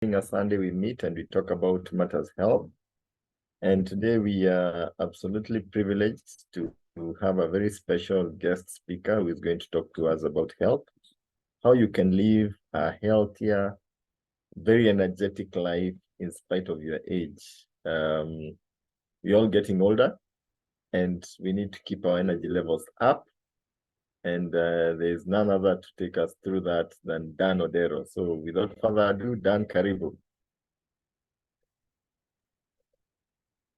A Sunday we meet and we talk about matters health. And today we are absolutely privileged to have a very special guest speaker who is going to talk to us about health, how you can live a healthier, very energetic life in spite of your age. We're all getting older and we need to keep our energy levels up. And there's none other to take us through that than Dan Odero. So without further ado, Dan, karibu.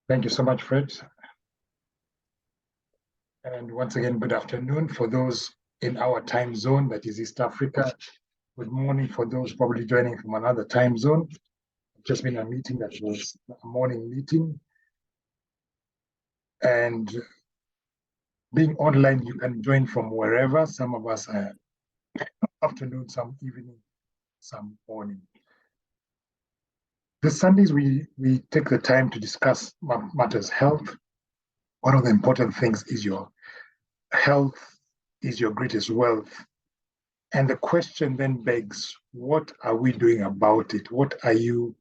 Thank you so much, Fred. And once again, good afternoon for those in our time zone, that is East Africa. Good morning for those probably joining from another time zone. Just been a meeting that was a morning meeting. And being online, you can join from wherever. Some of us are afternoon, some evening, some morning. The Sundays, we take the time to discuss matters health. One of the important things is your health is your greatest wealth. And the question then begs, what are we doing about it? What are you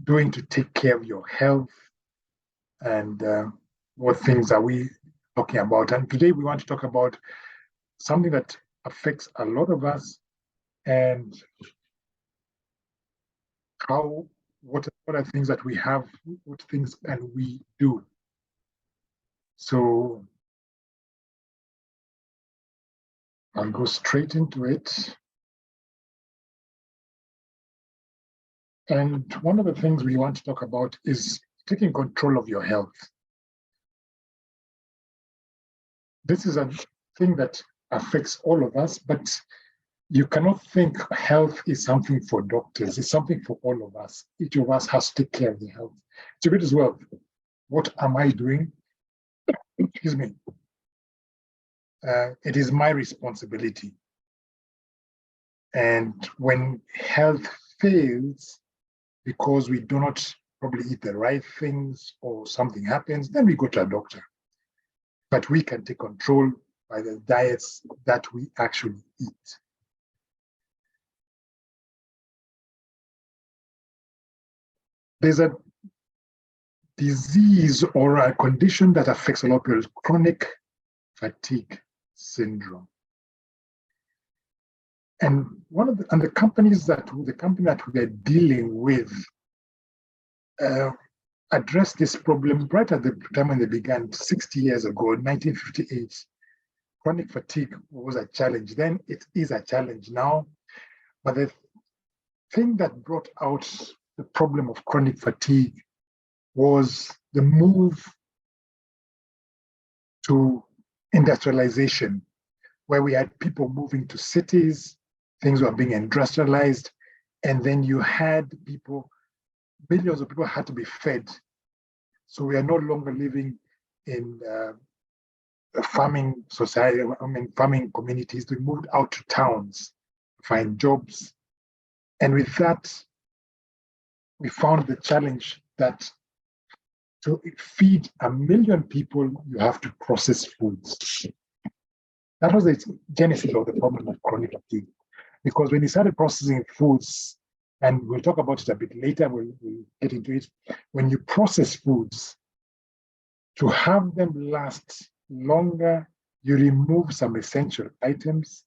doing to take care of your health? And what things are we talking about? And today we want to talk about something that affects a lot of us, and what are things that we have, what things can we do? So I'll go straight into it. And one of the things we want to talk about is taking control of your health. This is a thing that affects all of us, but you cannot think health is something for doctors. It's something for all of us. Each of us has to take care of the health. So it as well. What am I doing? Excuse me. It is my responsibility. And when health fails, because we do not probably eat the right things or something happens, then we go to a doctor. But we can take control by the diets that we actually eat. There's a disease or a condition that affects a lot of people, chronic fatigue syndrome. And the company that we are dealing with addressed this problem right at the time when they began 60 years ago, 1958. Chronic fatigue was a challenge then, it is a challenge now. But the thing that brought out the problem of chronic fatigue was the move to industrialization, where we had people moving to cities, things were being industrialized, and then you had people, millions of people had to be fed. So we are no longer living in a farming society, farming communities. We moved out to towns to find jobs. And with that, we found the challenge that to feed 1 million people, you have to process foods. That was the genesis of the problem of chronic fatigue. Because when you started processing foods, and we'll talk about it a bit later, we'll get into it. When you process foods, to have them last longer, you remove some essential items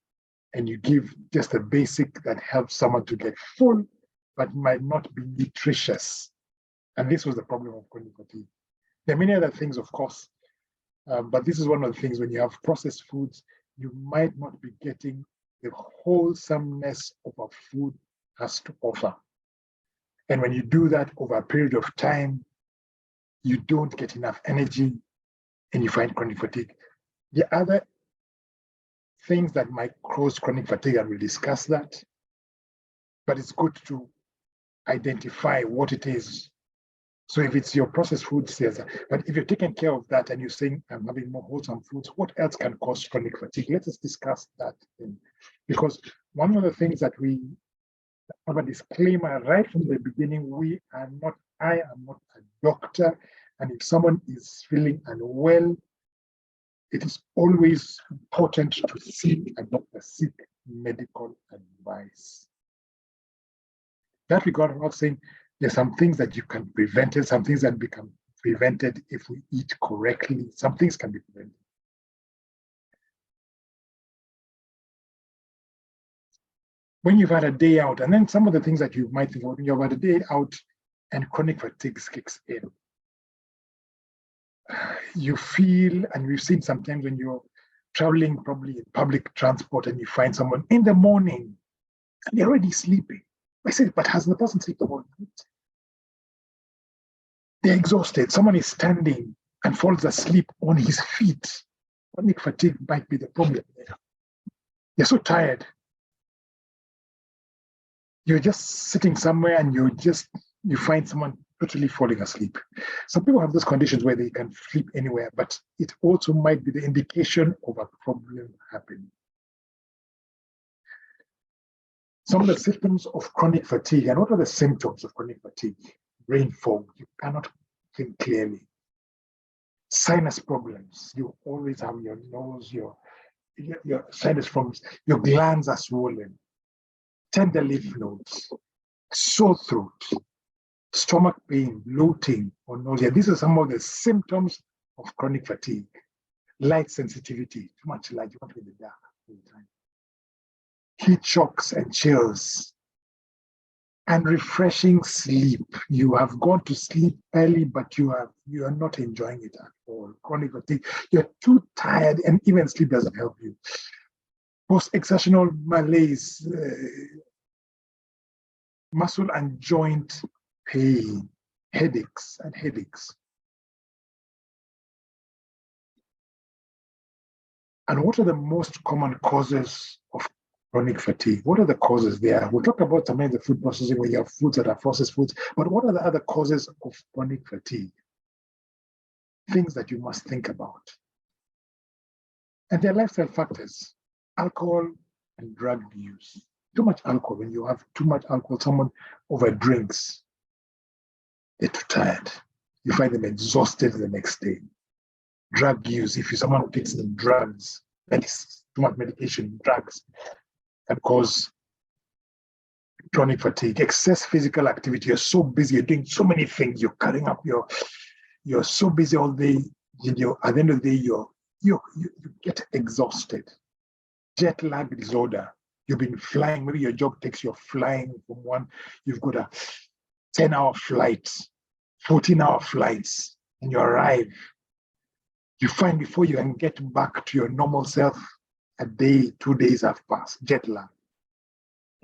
and you give just a basic that helps someone to get full, but might not be nutritious. And this was the problem of chronic fatigue. There are many other things, of course, but this is one of the things. When you have processed foods, you might not be getting the wholesomeness of a food has to offer. And when you do that over a period of time, you don't get enough energy and you find chronic fatigue. The other things that might cause chronic fatigue, and we'll discuss that, but it's good to identify what it is. So if it's your processed food, says that. But if you're taking care of that and you're saying, I'm having more wholesome foods, what else can cause chronic fatigue? Let us discuss that. Because one of the things that we have a disclaimer right from the beginning, I am not a doctor. And if someone is feeling unwell, it is always important to seek a doctor, seek medical advice. That we got about saying there's some things that you can prevent it, some things that become prevented if we eat correctly. Some things can be prevented. When you've had a day out, and then some of the things that you might think about when you've had a day out and chronic fatigue kicks in. You feel, and we've seen sometimes when you're traveling probably in public transport and you find someone in the morning and they're already sleeping. I said, but has the person slept all night? They're exhausted. Someone is standing and falls asleep on his feet. Chronic fatigue might be the problem there. You're so tired. You're just sitting somewhere and you find someone totally falling asleep. Some people have those conditions where they can sleep anywhere, but it also might be the indication of a problem happening. Some of the symptoms of chronic fatigue, and what are the symptoms of chronic fatigue? Brain fog, you cannot think clearly. Sinus problems, you always have your nose, your sinus problems, your glands are swollen. Tender lymph nodes, sore throat, stomach pain, bloating, or nausea. These are some of the symptoms of chronic fatigue. Light sensitivity, too much light, you want to be in the dark all the time. Heat shocks and chills. And refreshing sleep. You have gone to sleep early, but you are not enjoying it at all. Chronic fatigue, you're too tired, and even sleep doesn't help you. Post-exertional malaise, muscle and joint pain, headaches. And what are the most common causes of chronic fatigue? What are the causes there? We'll talk about some of the food processing where you have foods that are processed foods, but what are the other causes of chronic fatigue? Things that you must think about. And there are lifestyle factors, alcohol and drug use. Too much alcohol. When you have too much alcohol, someone overdrinks. They're too tired. You find them exhausted the next day. Drug use, if someone takes the drugs, too much medication, drugs, can cause chronic fatigue. Excess physical activity, you're so busy, you're doing so many things, you're carrying up you're so busy all day, at the end of the day, you get exhausted. Jet lag disorder. You've been flying, maybe your job takes you flying from one, you've got a 10-hour flight, 14-hour flights, and you arrive. You find before you can get back to your normal self, a day, 2 days have passed, jet lag.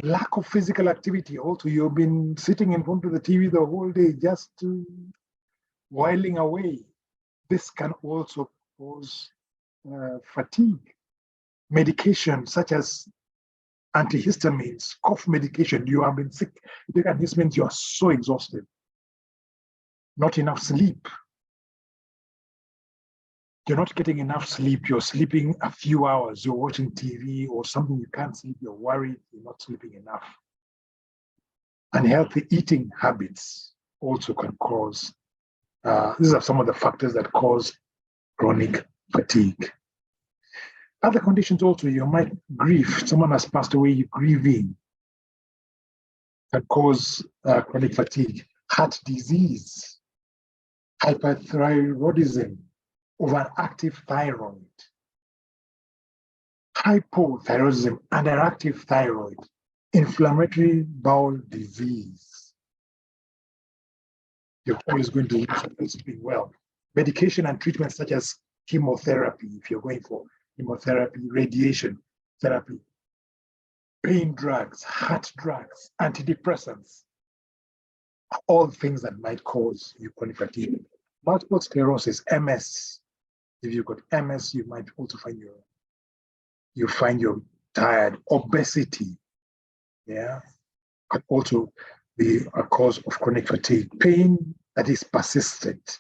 Lack of physical activity. Also, you've been sitting in front of the TV the whole day, just whiling away. This can also cause fatigue. Medication such as antihistamines, cough medication, you have been sick. You take antihistamines, you are so exhausted. Not enough sleep. You're not getting enough sleep. You're sleeping a few hours. You're watching TV or something, you can't sleep. You're worried. You're not sleeping enough. Unhealthy eating habits also can cause, these are some of the factors that cause chronic fatigue. Other conditions also, you might grieve. Someone has passed away, you're grieving. Can cause chronic fatigue. Heart disease, hyperthyroidism, overactive thyroid, hypothyroidism, underactive thyroid, inflammatory bowel disease. You're always going to lose sleeping well. Medication and treatments such as chemotherapy, if you're going for chemotherapy, radiation therapy, pain drugs, heart drugs, antidepressants, are all things that might cause you chronic fatigue. Multiple sclerosis, MS. If you've got MS, you might also find you're tired. Obesity, could also be a cause of chronic fatigue. Pain that is persistent.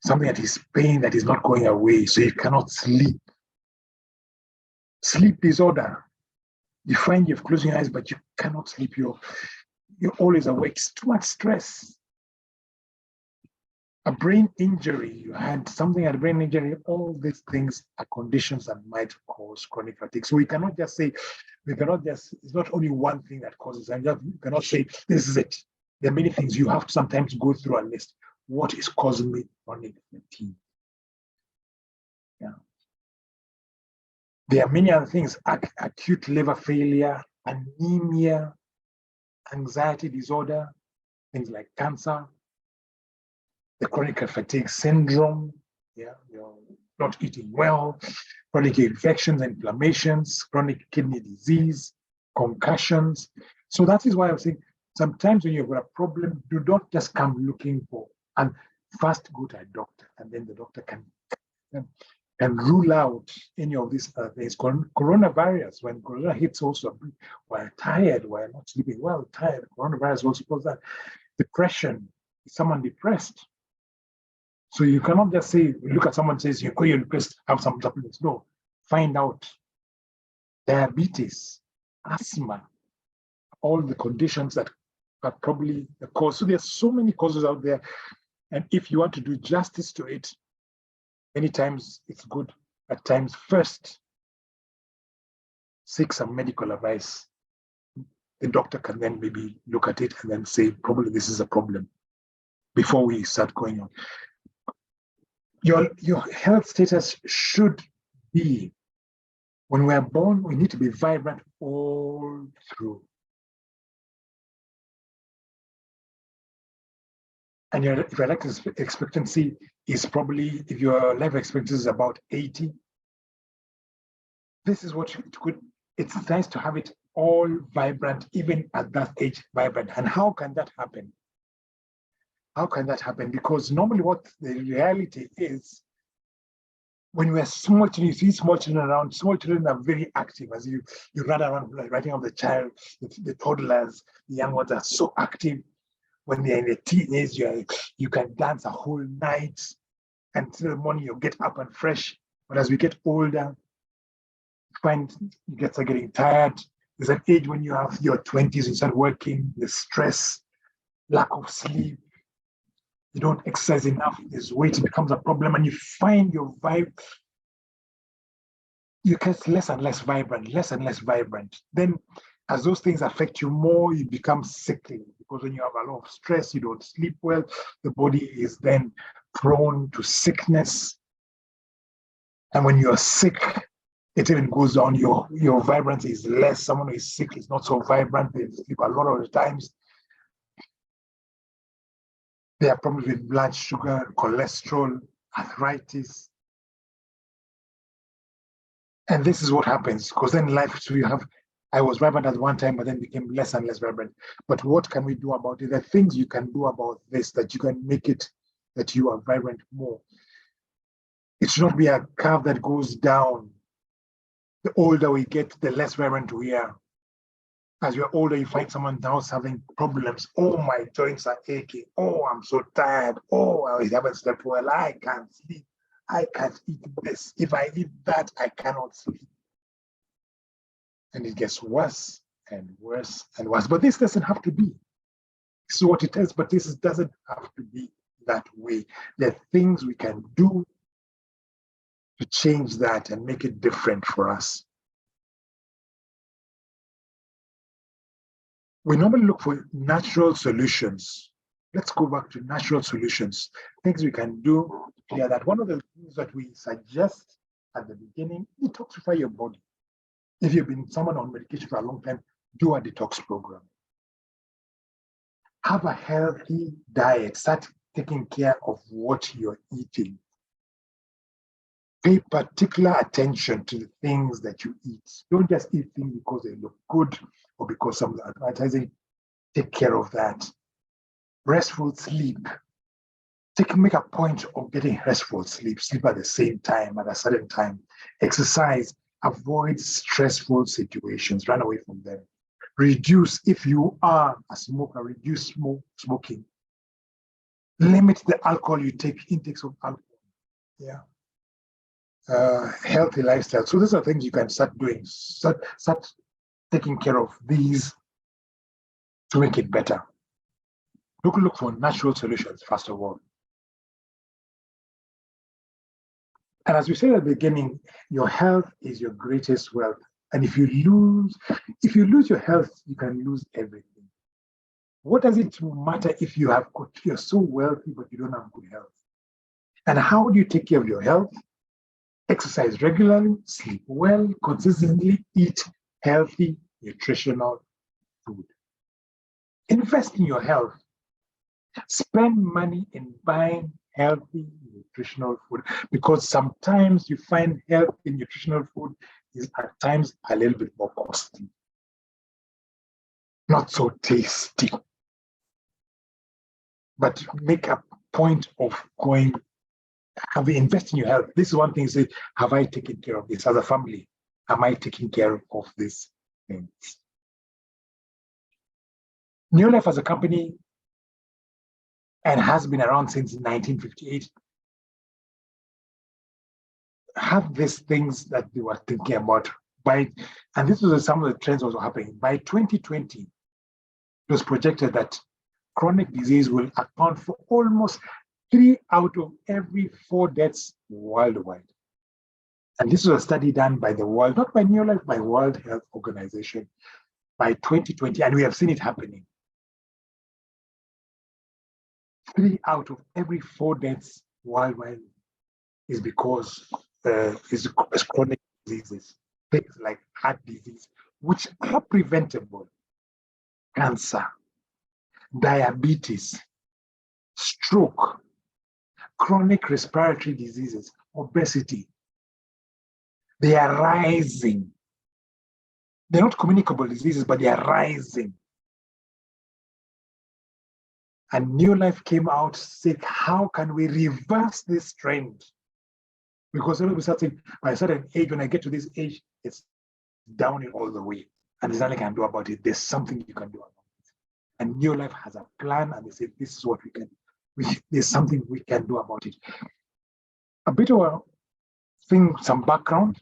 Something that is pain that is not going away, so you cannot sleep. Sleep disorder. You find you're closing your eyes, but you cannot sleep. You're always awake. It's too much stress. a brain injury, you had something at a brain injury, all these things are conditions that might cause chronic fatigue. So we cannot just say, it's not only one thing that causes, and you cannot say, this is it. There are many things you have to sometimes go through a list. What is causing me chronic fatigue? Yeah. There are many other things, acute liver failure, anemia, anxiety disorder, things like cancer, the chronic fatigue syndrome, you're not eating well, chronic infections, inflammations, chronic kidney disease, concussions. So that is why I'm saying sometimes when you've got a problem, do not just come looking for, and first go to a doctor, and then the doctor can rule out any of these things. Coronavirus, when corona hits also, we're tired, we're not sleeping well, tired. Coronavirus also causes that. Depression, is someone depressed? So you cannot just say, look at someone says, you're depressed, have some supplements. No, find out diabetes, asthma, all the conditions that are probably the cause. So there's so many causes out there. And if you want to do justice to it, many times it's good at times first seek some medical advice. The doctor can then maybe look at it and then say, probably this is a problem before we start going on. Your health status should be, when we're born, we need to be vibrant all through. And your life expectancy is probably, if your life expectancy is about 80, this is what it could, it's nice to have it all vibrant, even at that age, vibrant. And how can that happen? How can that happen? Because normally what the reality is, when we're small children, you see small children around, small children are very active as you run around writing of the child, the toddlers, the young ones are so active. When they're in the teenage, you can dance a whole night until the morning you get up and fresh. But as we get older, you find you start getting tired. There's an age when you have your 20s, you start working, the stress, lack of sleep, you don't exercise enough, this weight becomes a problem, and you find your vibe, you get less and less vibrant, less and less vibrant. Then as those things affect you more, you become sickly, because when you have a lot of stress, you don't sleep well, the body is then prone to sickness. And when you're sick, it even goes on, your vibrancy is less. Someone who is sick is not so vibrant, they sleep a lot of the times. There are problems with blood sugar, cholesterol, arthritis. And this is what happens, because then in life, so you have, I was vibrant at one time, but then became less and less vibrant. But what can we do about it? There are things you can do about this, that you can make it, that you are vibrant more. It should not be a curve that goes down. The older we get, the less vibrant we are. As you're older, you find someone else having problems. Oh, my joints are aching. Oh, I'm so tired. Oh, I haven't slept well. I can't sleep. I can't eat this. If I eat that, I cannot sleep. And it gets worse and worse and worse. But this doesn't have to be. This is what it is, but this doesn't have to be that way. There are things we can do to change that and make it different for us. We normally look for natural solutions. Let's go back to natural solutions, things we can do to clear that. One of the things that we suggest at the beginning, detoxify your body. If you've been someone on medication for a long time, do a detox program. Have a healthy diet. Start taking care of what you're eating. Pay particular attention to the things that you eat. Don't just eat things because they look good or because some advertising. Take care of that. Restful sleep. Make a point of getting restful sleep. Sleep at the same time, at a certain time. Exercise. Avoid stressful situations. Run away from them. Reduce, if you are a smoker, reduce smoking. Limit the alcohol you take, intakes of alcohol. Yeah. Healthy lifestyle. So these are things you can start doing. Start taking care of these to make it better. Look for natural solutions, first of all. And as we said at the beginning, your health is your greatest wealth. And if you lose your health, you can lose everything. What does it matter if you're so wealthy, but you don't have good health? And how do you take care of your health? Exercise regularly, sleep well, consistently eat healthy, nutritional food. Invest in your health. Spend money in buying healthy, nutritional food, because sometimes you find healthy, nutritional food is at times a little bit more costly, not so tasty. But make a point of have you invested in your health? This is one thing, say, have I taken care of this as a family? Am I taking care of these things? New Life as a company, and has been around since 1958, have these things that they were thinking about. And this was some of the trends also happening. By 2020, it was projected that chronic disease will account for almost 3 out of every 4 deaths worldwide. And this was a study done by the world, not by New Life, by World Health Organization, by 2020, and we have seen it happening. 3 out of every 4 deaths worldwide is because is chronic diseases, things like heart disease, which are preventable, cancer, diabetes, stroke, chronic respiratory diseases, obesity. They are rising. They're not communicable diseases, but they are rising. And New Life came out saying, how can we reverse this trend? Because by a certain age, when I get to this age, it's downhill all the way. And there's nothing I can do about it. There's something you can do about it. And New Life has a plan, and they say, this is what we can do. There's something we can do about it. A bit of a thing, some background.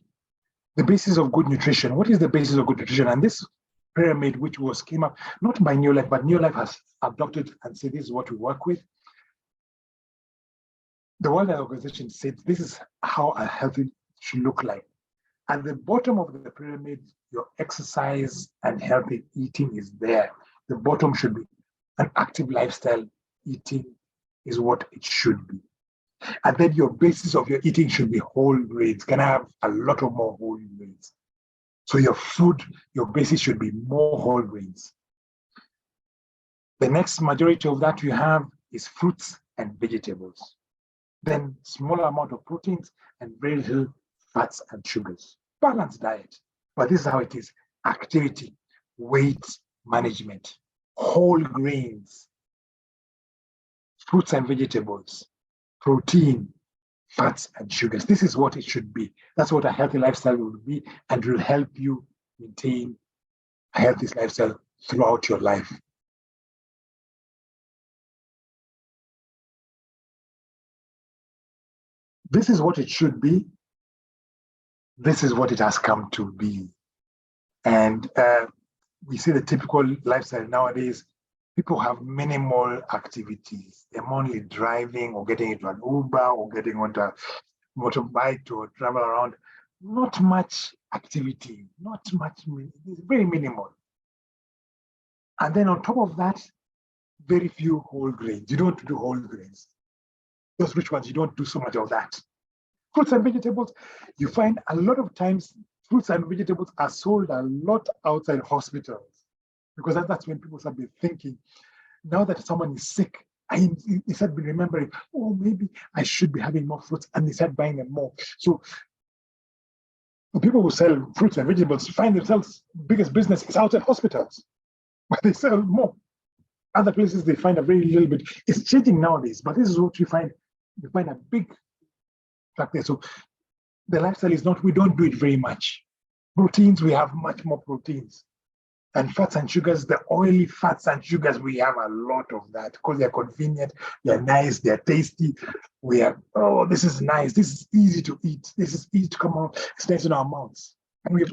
The basis of good nutrition. What is the basis of good nutrition? And this pyramid, which came up not by New Life, but New Life has adopted and said this is what we work with. The World Health Organization said this is how a healthy should look like. At the bottom of the pyramid, your exercise and healthy eating is there. The bottom should be an active lifestyle. Eating is what it should be. And then your basis of your eating should be whole grains. Can I have a lot of more whole grains? So your food, your basis should be more whole grains. The next majority of that you have is fruits and vegetables. Then smaller amount of proteins and very little fats and sugars. Balanced diet. But this is how it is. Activity, weight management, whole grains, fruits and vegetables, protein, fats, and sugars. This is what it should be. That's what a healthy lifestyle will be, and will help you maintain a healthy lifestyle throughout your life. This is what it should be. This is what it has come to be. And we see the typical lifestyle nowadays. People have minimal activities. They're only driving or getting into an Uber or getting onto a motorbike to travel around. Not much activity, not much, very minimal. And then on top of that, very few whole grains. You don't do whole grains. Those rich ones, you don't do so much of that. Fruits and vegetables, you find a lot of times fruits and vegetables are sold a lot outside hospitals, because that's when people start thinking, now that someone is sick, they start remembering, oh, maybe I should be having more fruits, and they start buying them more. So the people who sell fruits and vegetables find themselves biggest business is outside hospitals, where they sell more. Other places they find a very little bit. It's changing nowadays, but this is what you find. You find a big fact there. So the lifestyle is not, we don't do it very much. Proteins, we have much more proteins. And fats and sugars, the oily fats and sugars, we have a lot of that because they're convenient, they're nice, they're tasty. We have, oh, this is nice, this is easy to eat, this is easy to come out, it's nice in our mouths. And we've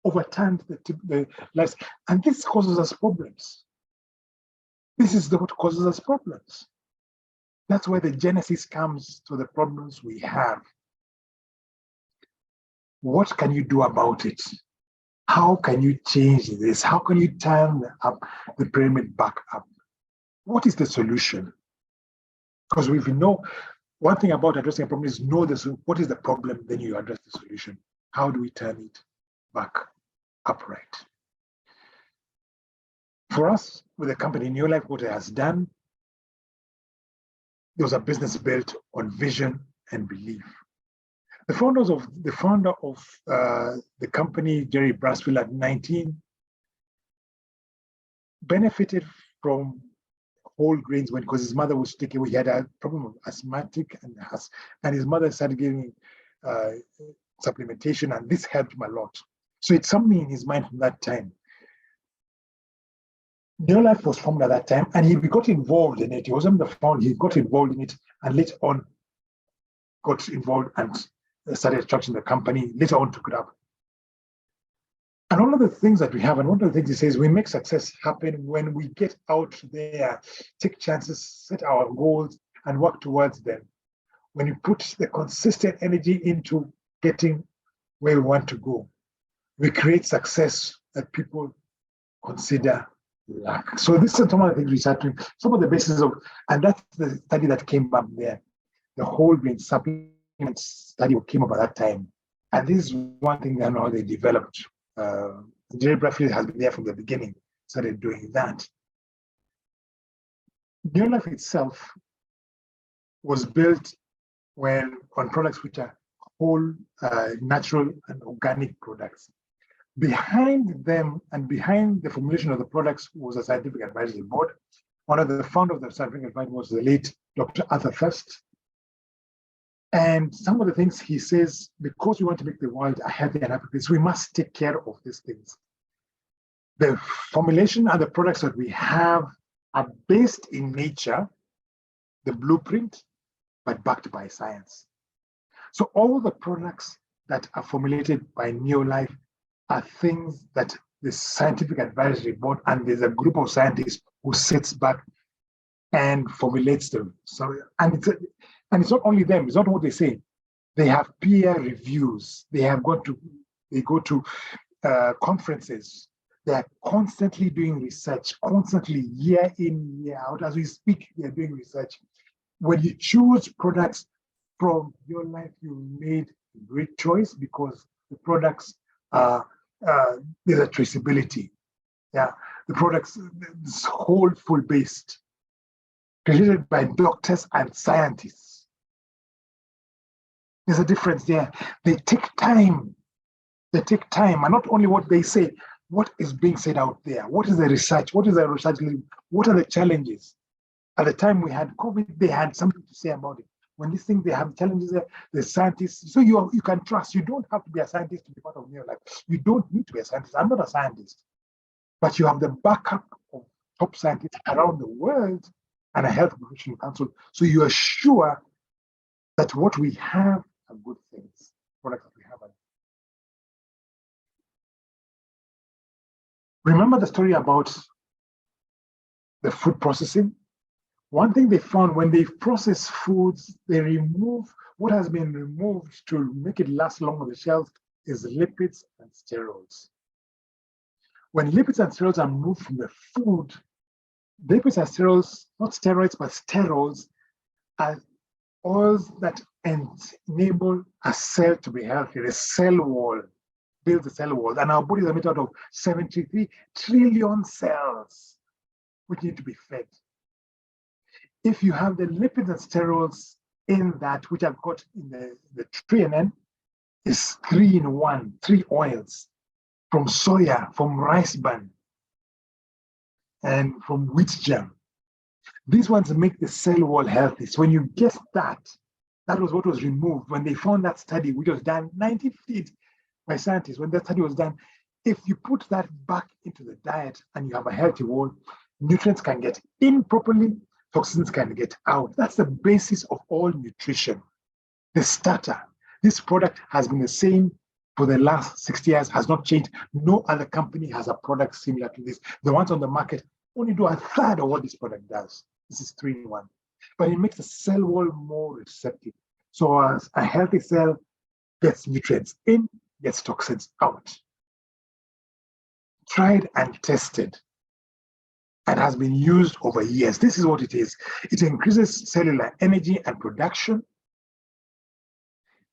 overturned the lives. And this causes us problems. This is what causes us problems. That's where the genesis comes to the problems we have. What can you do about it? How can you change this? How can you turn the pyramid back up? What is the solution? Because we know one thing about addressing a problem is know this. What is the problem? Then you address the solution. How do we turn it back upright? For us, with the company New Life, what it has done, there was a business built on vision and belief. The founder of the company, Jerry Brasfield, at 19, benefited from whole grains because his mother was taking away. He had a problem of asthmatic and his mother started giving supplementation, and this helped him a lot. So it's something in his mind from that time. New Life was formed at that time, and he got involved in it. He wasn't the founder, he got involved in it, and later on got involved and started structuring the company, later on took it up. And all of the things that we have, and one of the things he says, we make success happen when we get out there, take chances, set our goals, and work towards them. When you put the consistent energy into getting where we want to go, we create success that people consider luck. So this is some of the things we started doing, some of the basis of, and that's the study that came up there. The whole grain supplement study came up at that time. And this is one thing that now they developed. Jerry Brasfield has been there from the beginning, started doing that. New Life itself was built on products which are whole, natural and organic products. Behind them and behind the formulation of the products was a scientific advisory board. One of the founders of the scientific advisory was the late Dr. Arthur First. And some of the things he says, because we want to make the world a healthy and happy place, we must take care of these things. The formulation and the products that we have are based in nature, the blueprint, but backed by science. So all the products that are formulated by New Life are things that the scientific advisory board, and there's a group of scientists who sits back and formulates them. So, and it's not only them, it's not what they say. They have peer reviews. They go to conferences. They are constantly doing research, constantly year in, year out. As we speak, they're doing research. When you choose products from Your Life, you made a great choice because the products there's a traceability. Yeah, the products, this whole full based, created by doctors and scientists. There's a difference there. They take time. They take time, and not only what they say, what is being said out there. What is the research? What is the research? What are the challenges? At the time we had COVID, they had something to say about it. When these things, they have challenges there, the scientists, so you can trust. You don't have to be a scientist to be part of New Life. You don't need to be a scientist. I'm not a scientist. But you have the backup of top scientists around the world and a health professional council. So you are sure that what we have are good things, products that we have. Remember the story about the food processing? One thing they found when they process foods, they remove what has been removed to make it last long on the shelf is lipids and sterols. When lipids and sterols are removed from the food, lipids and sterols, not steroids, but sterols, are oils that enable a cell to be healthy. The cell wall builds the cell wall. And our bodies are made out of 73 trillion cells, which need to be fed. If you have the lipids and sterols in that, which I've got in the TNN, is 3-in-1, 3 oils from soya, from rice bran, and from wheat germ. These ones make the cell wall healthy. So when you get that was what was removed when they found that study, which was done 1950 by scientists. When that study was done, if you put that back into the diet and you have a healthy wall, nutrients can get in properly, toxins can get out. That's the basis of all nutrition. The starter. This product has been the same for the last 60 years, has not changed. No other company has a product similar to this. The ones on the market only do 1/3 of what this product does. This is 3-in-1. But it makes the cell wall more receptive. So as a healthy cell gets nutrients in, gets toxins out. Tried and tested and has been used over years. This is what it is. It increases cellular energy and production.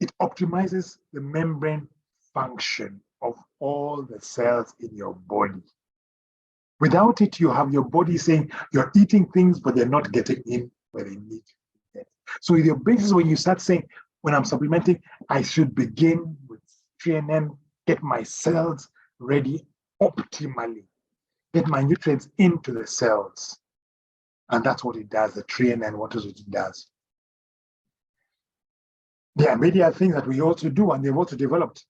It optimizes the membrane function of all the cells in your body. Without it, you have your body saying you're eating things, but they're not getting in where they need to get. So with your basis, when you start saying, when I'm supplementing, I should begin with TNN, get my cells ready optimally, get my nutrients into the cells. And that's what it does, the TNN, what is it does. There are many other things that we also do, and they've also developed.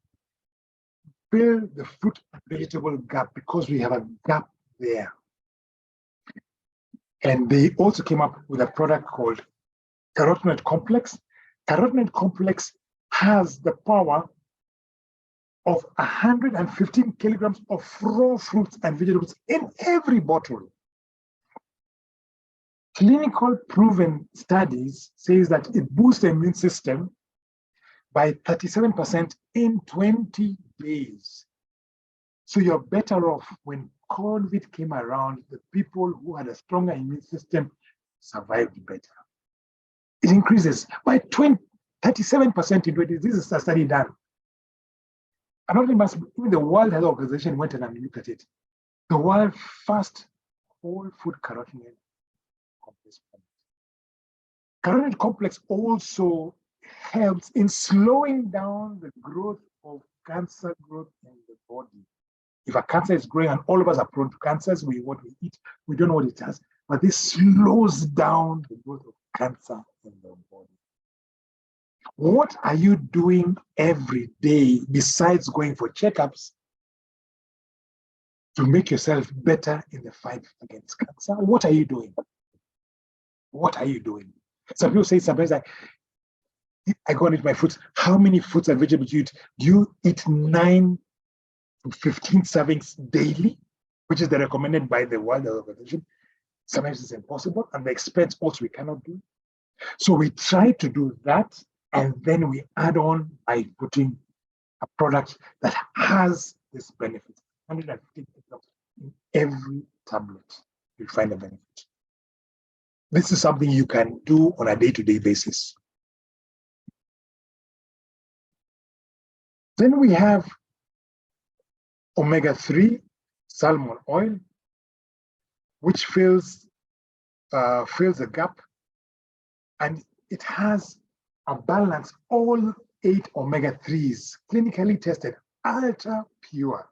Fill the fruit and vegetable gap, because we have a gap there. And they also came up with a product called carotenoid complex. Carotenoid complex has the power of 115 kilograms of raw fruits and vegetables in every bottle. Clinical proven studies says that it boosts the immune system by 37% in 20 days. So you're better off. When COVID came around, the people who had a stronger immune system survived better. It increases by 37% in 20 days. This is a study done. And even the World Health Organization went and looked at it. The world first whole food carotenoid complex. Carotenoid complex also helps in slowing down the growth of cancer growth in the body. If a cancer is growing, and all of us are prone to cancers, what we eat, we don't know what it does, but this slows down the growth of cancer in the body. What are you doing every day besides going for checkups to make yourself better in the fight against cancer? What are you doing? What are you doing? Some people say sometimes, I go and eat my fruits. How many fruits and vegetables do you eat? Do you eat 9 to 15 servings daily, which is the recommended by the World Health Organization? Sometimes it's impossible, and the experts also we cannot do. So we try to do that, and then we add on by putting a product that has this benefit. 150 in every tablet, you find a benefit. This is something you can do on a day-to-day basis. Then we have omega-3 salmon oil, which fills the gap, and it has a balance, all 8 omega-3s, clinically tested, ultra pure.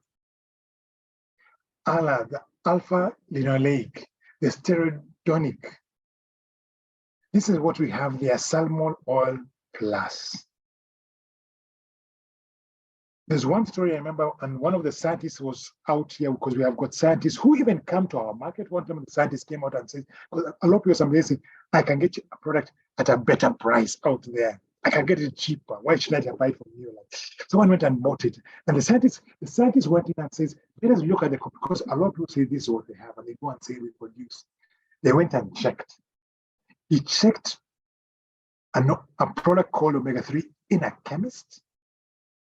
The alpha linoleic, the steroidonic. This is what we have there, salmon oil plus. There's one story I remember, and one of the scientists was out here, because we have got scientists who even come to our market. One time the scientist came out and said, because a lot of people sometimes say, I can get you a product at a better price out there. I can get it cheaper. Why should I buy it from you? Someone went and bought it. And the scientist went in and says, let us look at the, because a lot of people say this is what they have, and they go and say we produce. They went and checked. He checked a product called omega-3 in a chemist.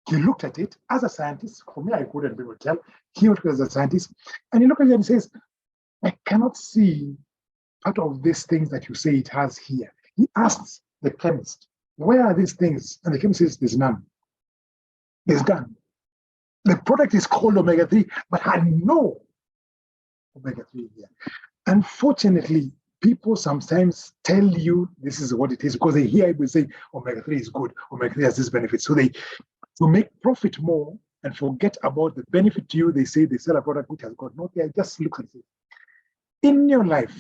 He looked at it as a scientist. For me, I couldn't be able to tell. He looked as a scientist, and he looked at it and says, I cannot see part of these things that you say it has here. He asks the chemist, where are these things? And the chemist says, there's none. There's none. The product is called omega-3, but had no omega-3 here. Unfortunately, people sometimes tell you this is what it is because they hear people say omega-3 is good, omega-3 has this benefit. So they, to make profit more and forget about the benefit to you, they say they sell a product which has got no, they just look at it. In your life,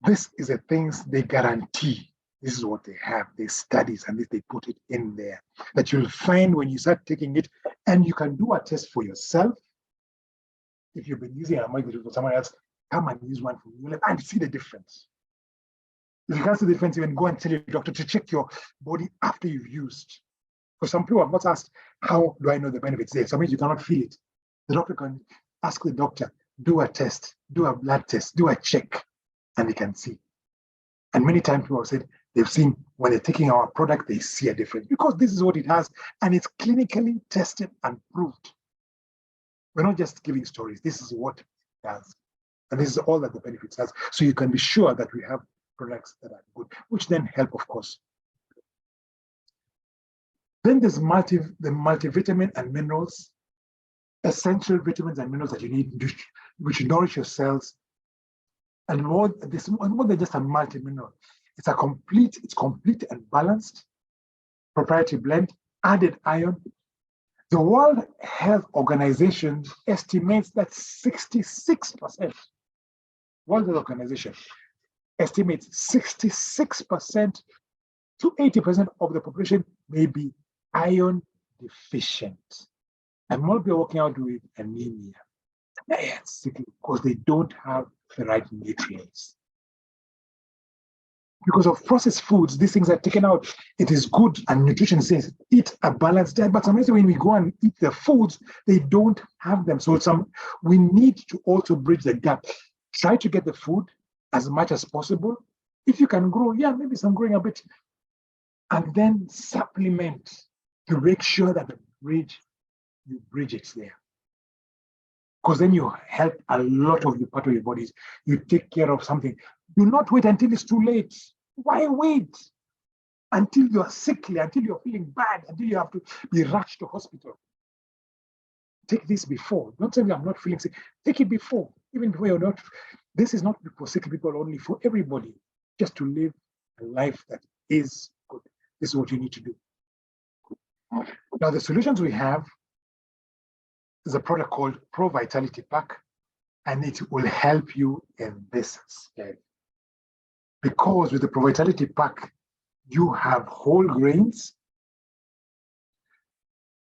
this is the things they guarantee. This is what they have, they studies, and they put it in there. That you'll find when you start taking it, and you can do a test for yourself. If you've been using a microchip for someone else, come and use one for you and see the difference. If you can't see the difference, even go and tell your doctor to check your body after you've used. For some people have not asked, how do I know the benefits there? Sometimes you cannot feel it. The doctor can ask the doctor, do a test, do a blood test, do a check, and they can see. And many times people have said They've seen when they're taking our product, they see a difference because this is what it has and it's clinically tested and proved. We're not just giving stories. This is what it does. And this is all that the benefits has. So you can be sure that we have products that are good, which then help, of course. Then there's the multivitamin and minerals, essential vitamins and minerals that you need, which nourish your cells. And more than just a multi-mineral. It's complete and balanced, proprietary blend, added iron. The World Health Organization estimates that 66%, World Health Organization estimates 66% to 80% of the population may be iron deficient. And more people are walking out with anemia. It's because they don't have the right nutrients. Because of processed foods, these things are taken out. It is good, and nutrition says eat a balanced diet. But sometimes when we go and eat the foods, they don't have them. So we need to also bridge the gap. Try to get the food as much as possible. If you can grow, maybe some growing a bit, and then supplement to make sure that you bridge it there. Because then you help a lot of the part of your bodies. You take care of something. Do not wait until it's too late. Why wait until you're sickly, until you're feeling bad, until you have to be rushed to hospital? Take this before. Don't say I'm not feeling sick. Take it before, even before you're not. This is not for sick people only, for everybody, just to live a life that is good. This is what you need to do. Now, the solutions we have is a product called Pro Vitality Pack, and it will help you in this step. Because with the Pro Vitality Pack, you have whole grains.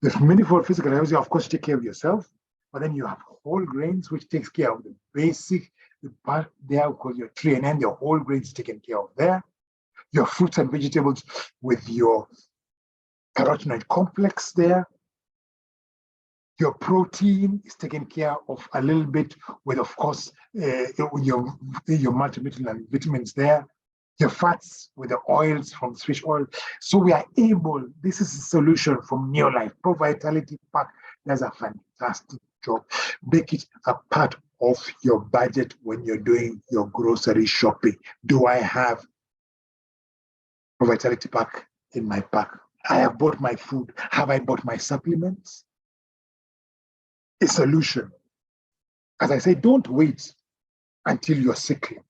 There's many for physical health, of course, take care of yourself, but then you have whole grains, which takes care of the basic, the part there, because your tree and then your whole grains taken care of there. Your fruits and vegetables with your carotenoid complex there. Your protein is taken care of a little bit with, of course, your multivitamin and vitamins there. Your fats with the oils from the fish oil. So we are able, this is a solution from Neolife. Pro Vitality Pack does a fantastic job. Make it a part of your budget when you're doing your grocery shopping. Do I have Pro Vitality Pack in my pack? I have bought my food. Have I bought my supplements? A solution. As I say, don't wait until you're sick,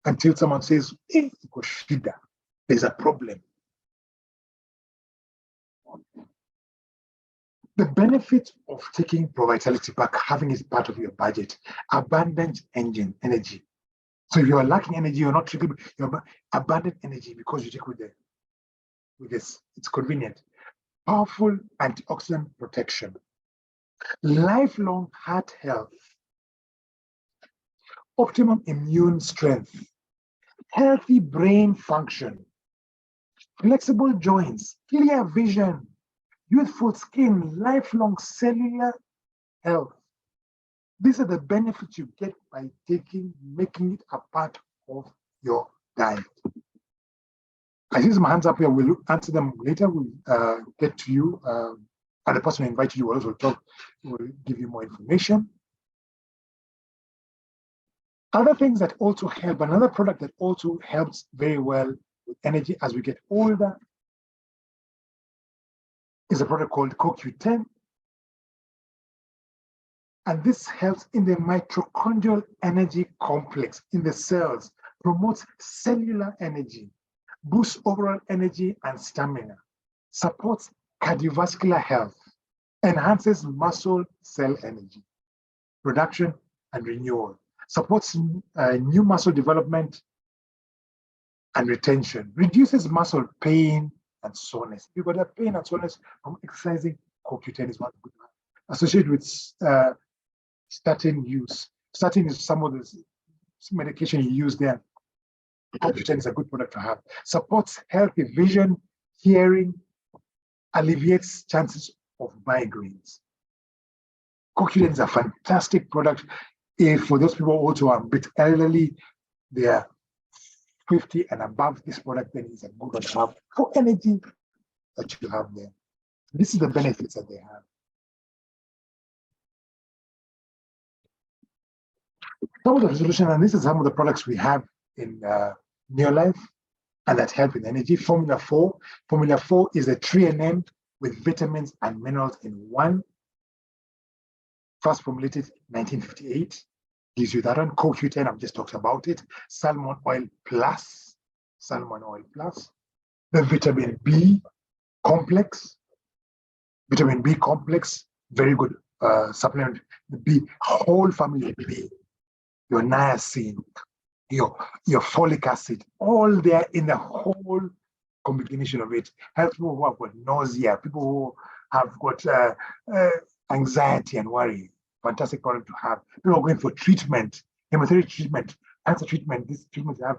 until someone says, hey, there's a problem. The benefit of taking Pro Vitality Pack, having it part of your budget, abundant energy. So if you're lacking energy, you're not triggering, you're abundant energy because you take with this. It's convenient. Powerful antioxidant protection. Lifelong heart health, optimum immune strength, healthy brain function, flexible joints, clear vision, youthful skin, lifelong cellular health. These are the benefits you get by making it a part of your diet. I see some hands up here. We'll answer them later. We'll get to you. And the person who invited you will also will give you more information. Other things that also help, another product that also helps very well with energy as we get older is a product called CoQ10. And this helps in the mitochondrial energy complex in the cells, promotes cellular energy, boosts overall energy and stamina, supports cardiovascular health, enhances muscle cell energy, production and renewal, supports new muscle development and retention, reduces muscle pain and soreness. If you've got that pain and soreness from exercising, CoQ10 is one good one. Associated with statin use. Statin is some of the medication you use there. CoQ10 is a good product to have. Supports healthy vision, hearing, alleviates chances of migraines. CoQ10 is a fantastic product. For those people also who are a bit elderly, their 50 and above, this product then is a good one to have for energy that you have there. This is the benefits that they have. Some of the solution, and this is some of the products we have in Neolife, and that help with energy. Formula 4. Formula 4 is a 3NM with vitamins and minerals in one. First formulated 1958. Gives you that one. CoQ10, I've just talked about it. Salmon oil plus. Salmon oil plus. The vitamin B complex. Vitamin B complex, very good supplement. The B, whole family B. Your niacin, your folic acid, all there in the whole combination of it. Helps people who have got nausea, people who have got anxiety and worry. Fantastic product to have. People are going for treatment, chemotherapy treatment, cancer treatment. This treatment have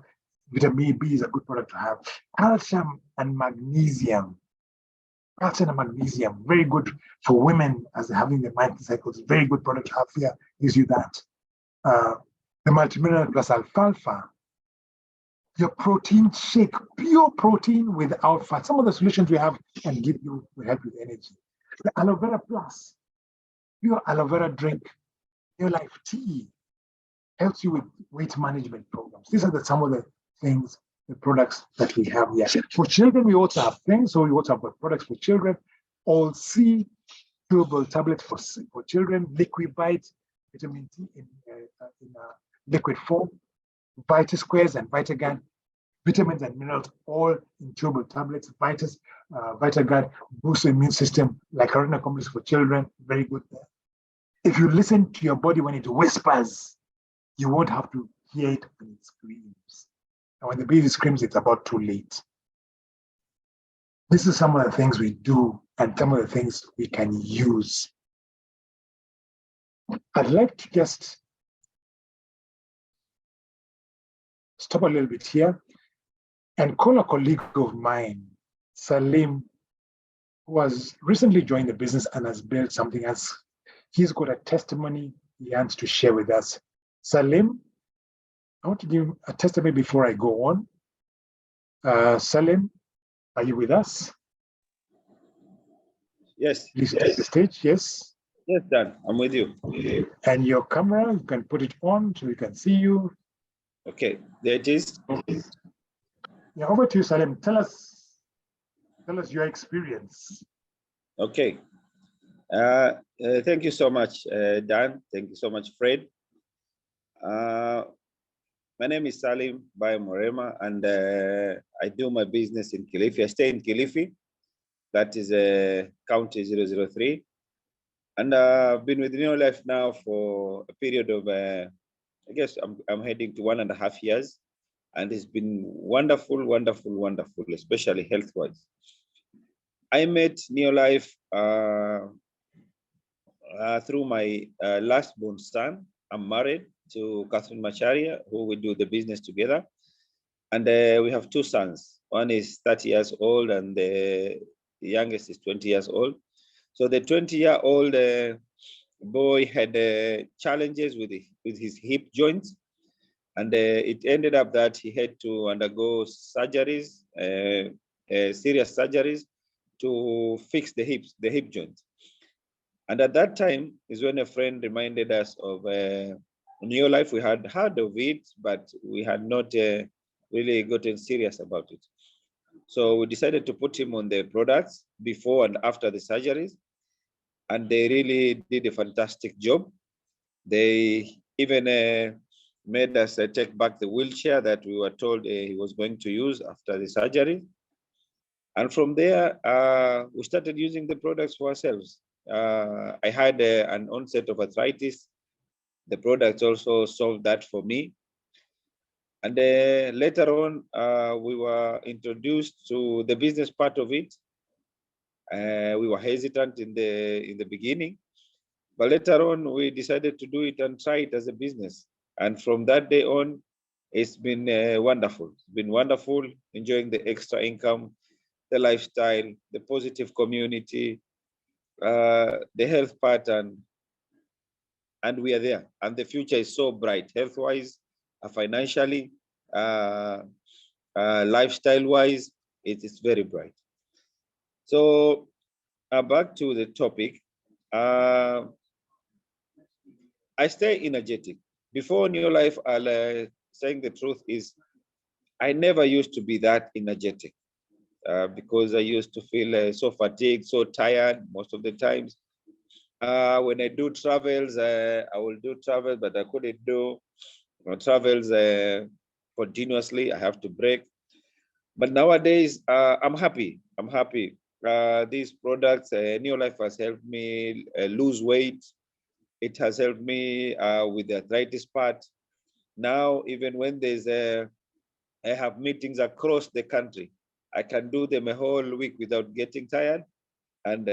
vitamin B is a good product to have. Calcium and magnesium. Calcium and magnesium, very good for women as they're having their monthly cycles. Very good product to have here. Gives you that. The multimineral plus alfalfa. Your protein shake, pure protein without fat. Some of the solutions we have can give you, will help with energy. The aloe vera plus, pure aloe vera drink, Neolife tea, helps you with weight management programs. These are some of the things, the products that we have here. For children, we also have things. So we also have products for children. All C, chewable tablets for children, Liquid Bite, vitamin T in liquid form, VitaSquares and VitaGuard, vitamins and minerals, all in chewable tablets. VitaGuard boosts the immune system, like Corona complex for children, very good there. If you listen to your body when it whispers, you won't have to hear it when it screams. And when the baby screams, it's about too late. This is some of the things we do and some of the things we can use. I'd like to just stop a little bit here and call a colleague of mine, Salim, who has recently joined the business and has built something else. He's got a testimony he wants to share with us. Salim, I want to give a testimony before I go on. Salim, are you with us? Yes. Please take the stage, yes? Yes, Dan, I'm with you. And your camera, you can put it on so we can see you. Okay, there it is. Yeah, over to you, Salim. Tell us your experience. Okay. Thank you so much, Dan. Thank you so much, Fred. My name is Salim by Mwarema, and I do my business in Kilifi. I stay in Kilifi. That is County 003. And I've been with Neolife now for a period of, I guess I'm heading to 1.5 years. And it's been wonderful, wonderful, wonderful, especially health-wise. I met Neolife through my last born son. I'm married to Catherine Macharia, who we do the business together. And we have 2 sons. One is 30 years old and the youngest is 20 years old. So the 20-year-old boy had challenges with his hip joints. And it ended up that he had to undergo surgeries, serious surgeries to fix the hip joint. And at that time is when a friend reminded us of Neolife. We had heard of it, but we had not really gotten serious about it. So we decided to put him on the products before and after the surgeries. And they really did a fantastic job. They even made us take back the wheelchair that we were told he was going to use after the surgery. And from there, we started using the products for ourselves. I had an onset of arthritis. The products also solved that for me. And later on, we were introduced to the business part of it. We were hesitant in the beginning, but later on, we decided to do it and try it as a business. And from that day on, it's been wonderful. It's been wonderful, enjoying the extra income, the lifestyle, the positive community, the health pattern, and we are there. And the future is so bright, health-wise, financially. Lifestyle-wise, it is very bright. So back to the topic. I stay energetic. Before New Life, saying the truth is, I never used to be that energetic because I used to feel so fatigued, so tired most of the times. When I do travels, I will do travel, but I couldn't do travels continuously. I have to break. But nowadays, I'm happy. I'm happy. These products, New Life has helped me lose weight. It has helped me with the arthritis part. Now, even when I have meetings across the country, I can do them a whole week without getting tired. And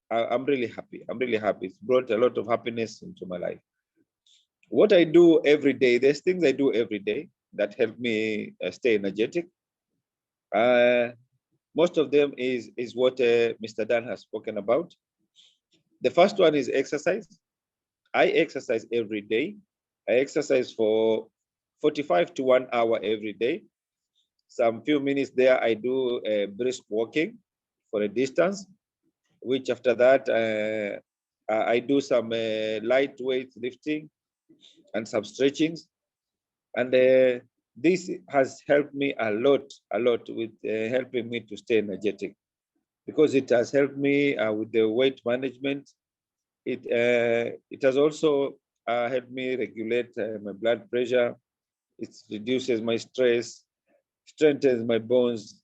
I'm really happy. I'm really happy. It's brought a lot of happiness into my life. What I do every day, there's things I do every day that help me stay energetic. Most of them is what Mr. Dan has spoken about. The first one is exercise. I exercise every day. I exercise for 45 to 1 hour every day. Some few minutes there, I do brisk walking for a distance, which after that, I do some lightweight lifting and some stretchings. And this has helped me a lot with helping me to stay energetic, because it has helped me with the weight management. It has also helped me regulate my blood pressure. It reduces my stress, strengthens my bones,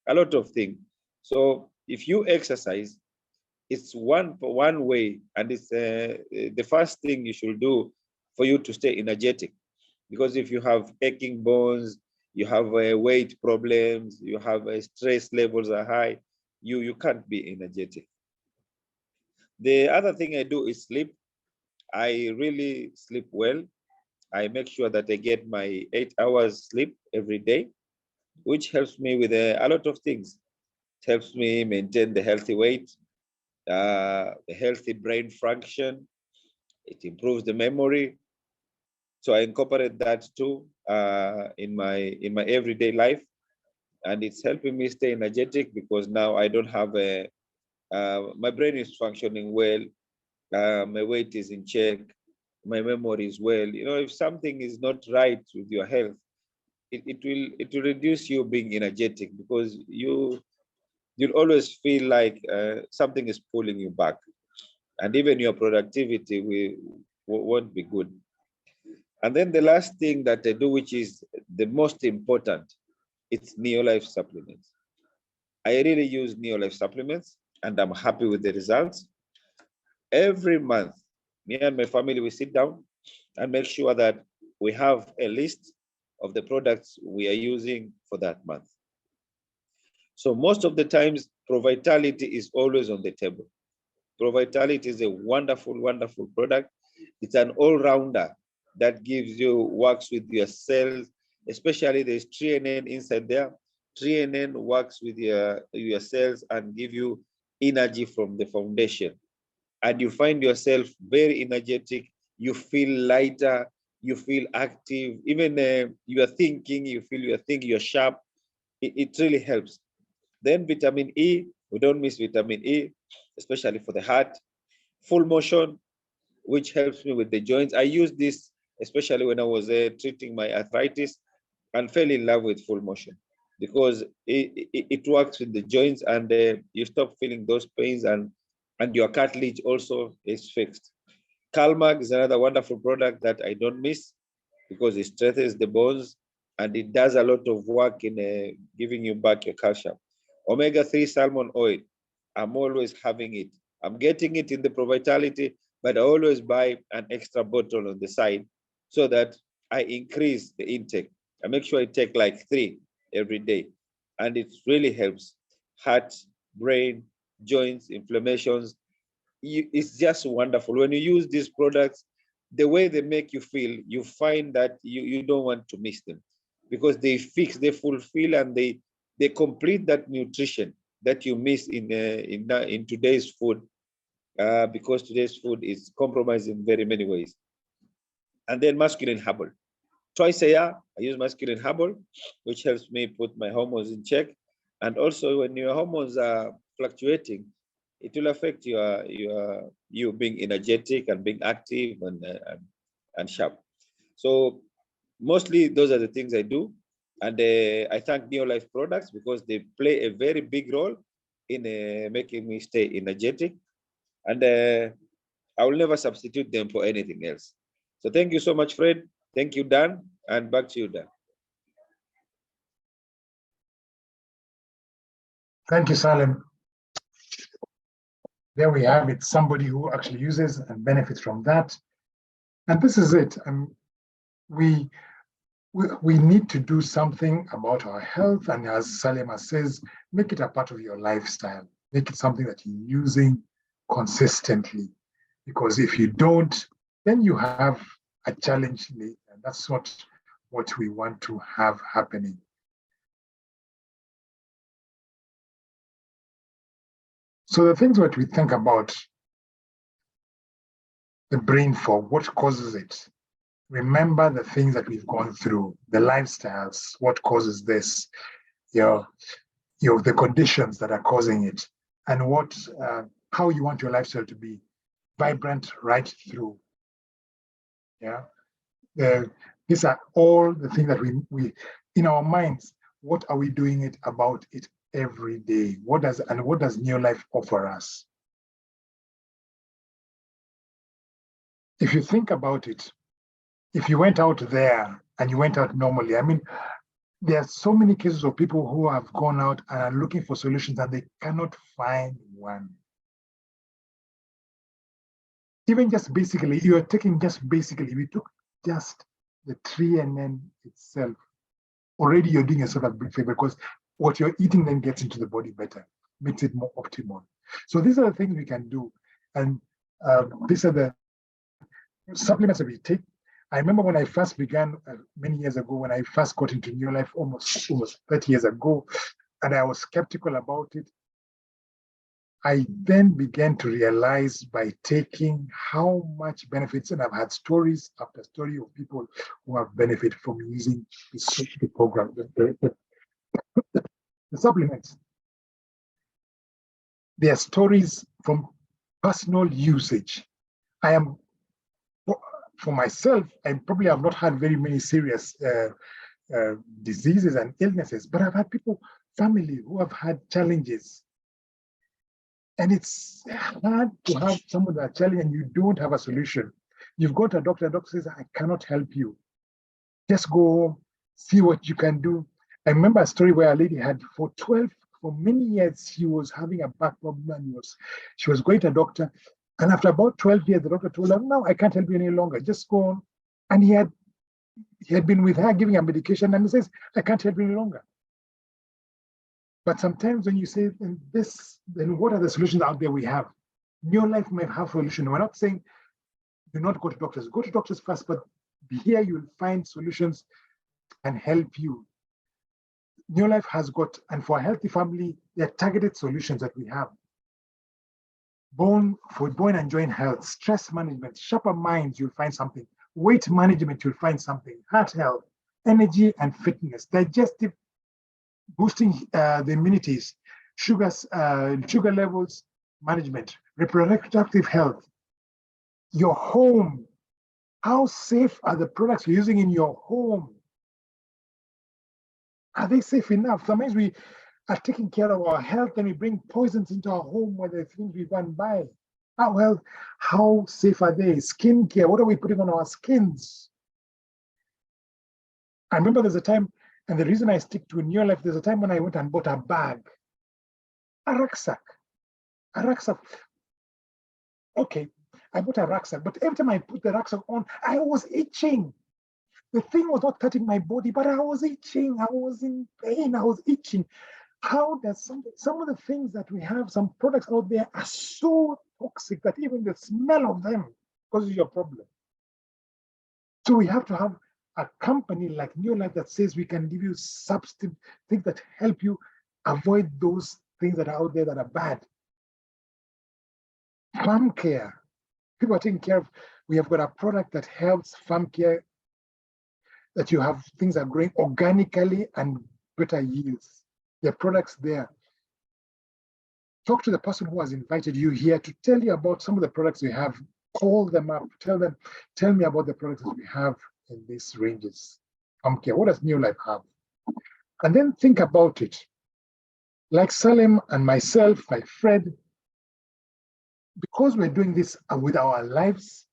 a lot of things. So if you exercise, it's one way, and it's the first thing you should do for you to stay energetic. Because if you have aching bones, you have weight problems, you have stress levels are high, you can't be energetic. The other thing I do is sleep. I really sleep well. I make sure that I get my 8 hours sleep every day, which helps me with a lot of things. It helps me maintain the healthy weight, the healthy brain function. It improves the memory. So I incorporate that too in my everyday life, and it's helping me stay energetic because now I don't have my brain is functioning well, my weight is in check, my memory is well. You know, if something is not right with your health, it will reduce you being energetic, because you'll always feel like something is pulling you back, and even your productivity won't be good. And then the last thing that I do, which is the most important, it's Neolife supplements. I really use Neolife supplements, and I'm happy with the results. Every month, me and my family, we sit down and make sure that we have a list of the products we are using for that month. So most of the times, ProVitality is always on the table. ProVitality is a wonderful, wonderful product. It's an all-rounder that gives you, works with your cells, especially there's TNN inside there. TNN works with your cells and give you energy from the foundation. And you find yourself very energetic, you feel lighter, you feel active, even you are thinking, you're sharp. It really helps. Then vitamin E, we don't miss vitamin E, especially for the heart. Full motion, which helps me with the joints. I use this especially when I was treating my arthritis, and fell in love with full motion because it works with the joints, and you stop feeling those pains, and your cartilage also is fixed. Calmag is another wonderful product that I don't miss because it strengthens the bones, and it does a lot of work in giving you back your calcium. Omega-3 salmon oil, I'm always having it. I'm getting it in the ProVitality, but I always buy an extra bottle on the side so that I increase the intake. I make sure I take like 3 every day, and it really helps heart, brain, joints, inflammations. It's just wonderful. When you use these products, the way they make you feel, you find that you don't want to miss them, because they fix, they fulfill, and they complete that nutrition that you miss in today's food, because today's food is compromised in very many ways. And then masculine herbal. twice a year, I use masculine herbal, which helps me put my hormones in check. And also, when your hormones are fluctuating, it will affect you being energetic and being active and sharp. So mostly those are the things I do. And I thank Neolife products because they play a very big role in making me stay energetic. And I will never substitute them for anything else. So thank you so much, Fred. Thank you, Dan. And back to you, Dan. Thank you, Salim. There we have it, somebody who actually uses and benefits from that. And this is it. We need to do something about our health. And as Salim says, make it a part of your lifestyle. Make it something that you're using consistently. Because if you don't, then you have a challenge, and that's not what we want to have happening. So the things that we think about the brain fog, what causes it? Remember the things that we've gone through, the lifestyles, what causes this, the conditions that are causing it, and how you want your lifestyle to be vibrant right through. Yeah, these are all the things that we in our minds. What are we doing it about it every day? What does Neolife offer us? If you think about it, if you went out there and you went out normally, I mean, there are so many cases of people who have gone out and are looking for solutions and they cannot find one. Even just basically, we took just the tree and then itself. Already you're doing yourself a big favor because what you're eating then gets into the body better, makes it more optimal. So these are the things we can do. And these are the supplements that we take. I remember when I first began many years ago, when I first got into Neolife almost 30 years ago, and I was skeptical about it. I then began to realize by taking how much benefits, and I've had stories after story of people who have benefited from using the program, the supplements. There are stories from personal usage. For myself, I probably have not had very many serious diseases and illnesses, but I've had family who have had challenges. And it's hard to have someone that challenge and you don't have a solution. You've got a doctor says, I cannot help you. Just go home, see what you can do. I remember a story where a lady had for many years, she was having a back problem and she was going to a doctor. And after about 12 years, the doctor told her, no, I can't help you any longer, just go on. And he had been with her giving her medication and he says, I can't help you any longer. But sometimes when you say, then what are the solutions out there we have? Neolife might have a solution. We're not saying do not go to doctors. Go to doctors first, but here you'll find solutions and help you. Neolife has got, and for a healthy family, there are targeted solutions that we have. For bone and joint health, stress management, sharper minds, you'll find something. Weight management, you'll find something. Heart health, energy and fitness, digestive, boosting the immunities, sugar levels management, reproductive health, your home. How safe are the products you're using in your home? Are they safe enough? Sometimes we are taking care of our health and we bring poisons into our home where the things we go and buy. How safe are they? Skincare, what are we putting on our skins? I remember there's a time, and the reason I stick to Neolife, there's a time when I went and bought a bag, a rucksack. Okay, I bought a rucksack, but every time I put the rucksack on, I was itching. The thing was not touching my body, but I was itching. I was in pain. I was itching. How does some of the things that we have, some products out there are so toxic that even the smell of them causes you a problem. So we have to have a company like Neolife that says we can give you substitute things that help you avoid those things that are out there that are bad. Farm care. People are taking care of, we have got a product that helps farm care. that you have things that are growing organically and better yields. There are products there. Talk to the person who has invited you here to tell you about some of the products we have. Call them up, tell me about the products that we have in these ranges. Okay, what does New Life have? And then think about it. Like Salim and myself, like Fred, because we're doing this with our lives,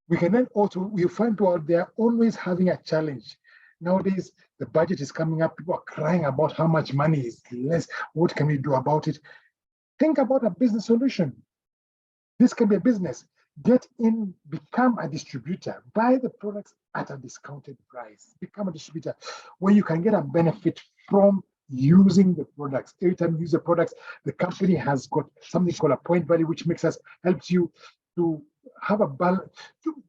we can then also, we find out they're always having a challenge. Nowadays, the budget is coming up, people are crying about how much money is less, what can we do about it? Think about a business solution. This can be a business. Get in, become a distributor, buy the products at a discounted price, become a distributor where you can get a benefit from using the products. Every time you use the products, the company has got something called a point value, which helps you to have a balance,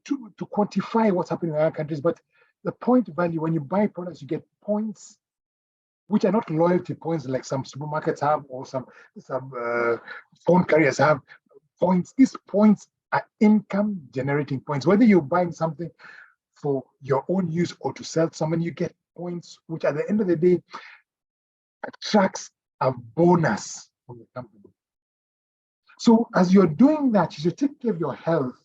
to quantify what's happening in other countries. But the point value, when you buy products, you get points, which are not loyalty points like some supermarkets have or some phone carriers have. Points. These points are income generating points. Whether you're buying something for your own use or to sell to someone, you get points, which at the end of the day attracts a bonus from the company. So as you're doing that, you should take care of your health.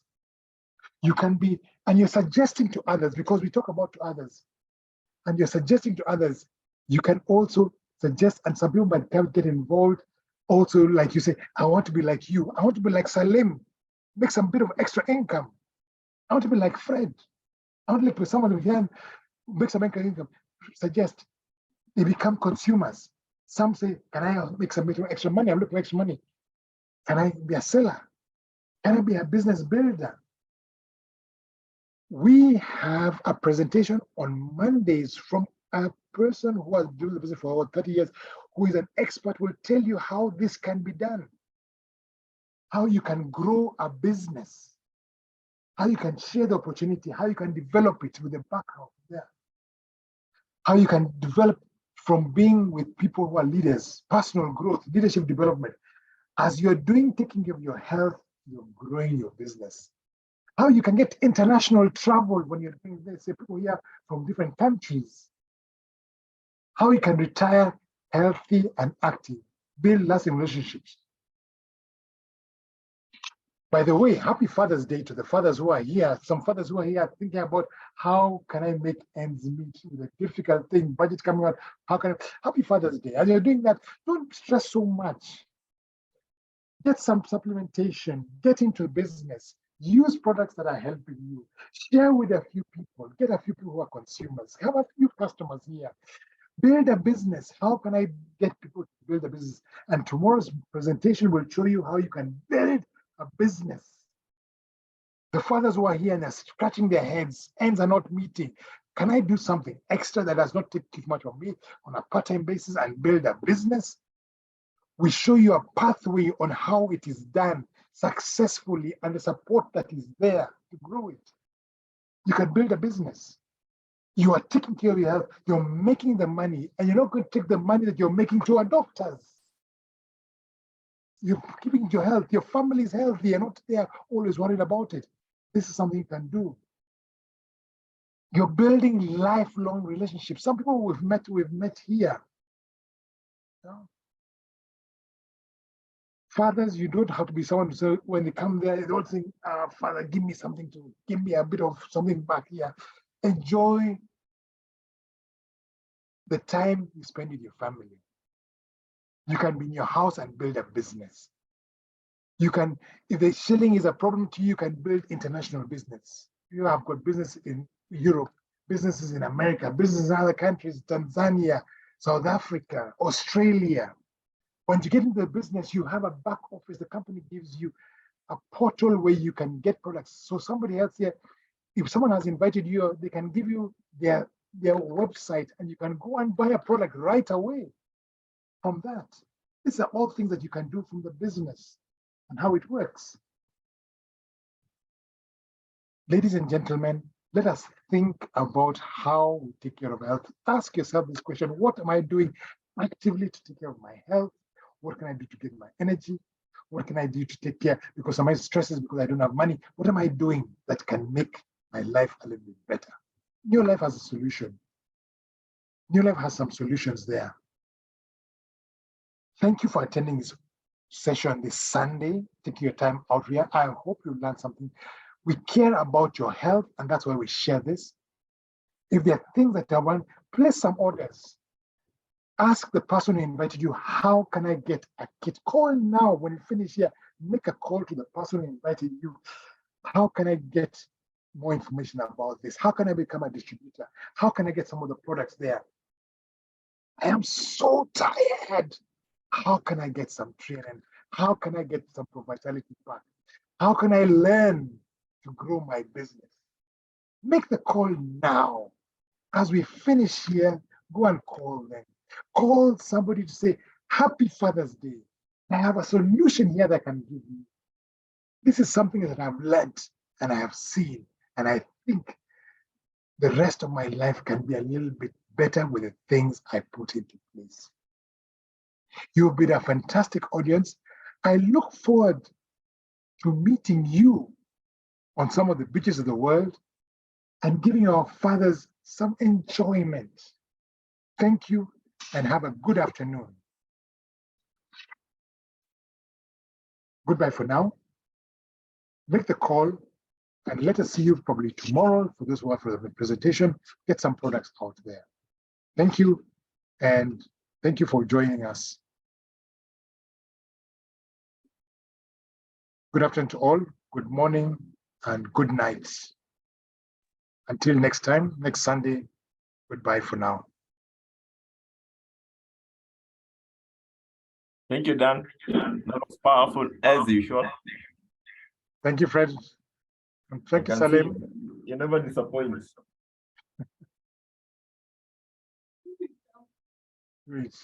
You can be, and you're suggesting to others, because we talk about to others, and you're suggesting to others, you can also suggest, and some people might get involved. Also, like you say, I want to be like you. I want to be like Salim, make some bit of extra income. I want to be like Fred. I want to be someone who can make some extra income. Suggest. They become consumers. Some say, can I make some bit of extra money? I'm looking for extra money. Can I be a seller? Can I be a business builder? We have a presentation on Mondays from a person who has been doing the business for over 30 years, who is an expert, will tell you how this can be done, how you can grow a business, how you can share the opportunity, how you can develop it with a background there, how you can develop from being with people who are leaders, personal growth, leadership development. As you're taking care of your health, you're growing your business. How you can get international travel when you're doing this, say people here from different countries. How you can retire healthy and active, build lasting relationships. By the way, happy Father's Day to the fathers who are here. Some fathers who are here thinking about how can I make ends meet with a difficult thing, budget coming out. How can I? Happy Father's Day. As you're doing that, don't stress so much. Get some supplementation, get into business, use products that are helping you, share with a few people, get a few people who are consumers, have a few customers here. Build a business. How can I get people to build a business? And tomorrow's presentation will show you how you can build a business. The fathers who are here and are scratching their heads, ends are not meeting. Can I do something extra that does not take too much of me on a part-time basis and build a business? We show you a pathway on how it is done successfully and the support that is there to grow it. You can build a business. You are taking care of your health, you're making the money, and you're not going to take the money that you're making to our doctors. You're keeping your health, your family is healthy, you're not there always worried about it. This is something you can do. You're building lifelong relationships. Some people we've met here. Fathers, you don't have to be someone to say when they come there, they don't think, Father, give me something to, give me a bit of something back here. Enjoy the time you spend with your family. You can be in your house and build a business. You can, if the shilling is a problem to you, you can build international business. You have got business in Europe, businesses in America, businesses in other countries, Tanzania, South Africa, Australia. When you get into the business, you have a back office. The company gives you a portal where you can get products. So somebody else here, if someone has invited you, they can give you their website and you can go and buy a product right away from that. These are all things that you can do from the business and how it works. Ladies and gentlemen, let us think about how we take care of health. Ask yourself this question: what am I doing actively to take care of my health? What can I do to get my energy? What can I do to take care because of my stresses because I don't have money? What am I doing that can make my life a little bit better? New Life has a solution. New Life has some solutions there. Thank you for attending this session this Sunday, taking your time out here. I hope you learned something. We care about your health, and that's why we share this. If there are things that I want, place some orders. Ask the person who invited you, how can I get a kit? Call now when you finish here. Make a call to the person who invited you. How can I get more information about this? How can I become a distributor? How can I get some of the products there? I am so tired. How can I get some training? How can I get some vitality back? How can I learn to grow my business? Make the call now. As we finish here, go and call them. Call somebody to say, Happy Father's Day. I have a solution here that I can give you. This is something that I've learned and I have seen, and I think the rest of my life can be a little bit better with the things I put into place. You've been a fantastic audience. I look forward to meeting you on some of the beaches of the world and giving our fathers some enjoyment. Thank you and have a good afternoon. Goodbye for now. Make the call and let us see you probably tomorrow for those who are for the presentation. Get some products out there. Thank you, and thank you for joining us. Good afternoon to all, good morning, and good night. Until next time, next Sunday, goodbye for now. Thank you, Dan. That was powerful as usual. Thank you, Fred. And thank you, I can Salim. see you never disappoint. Great.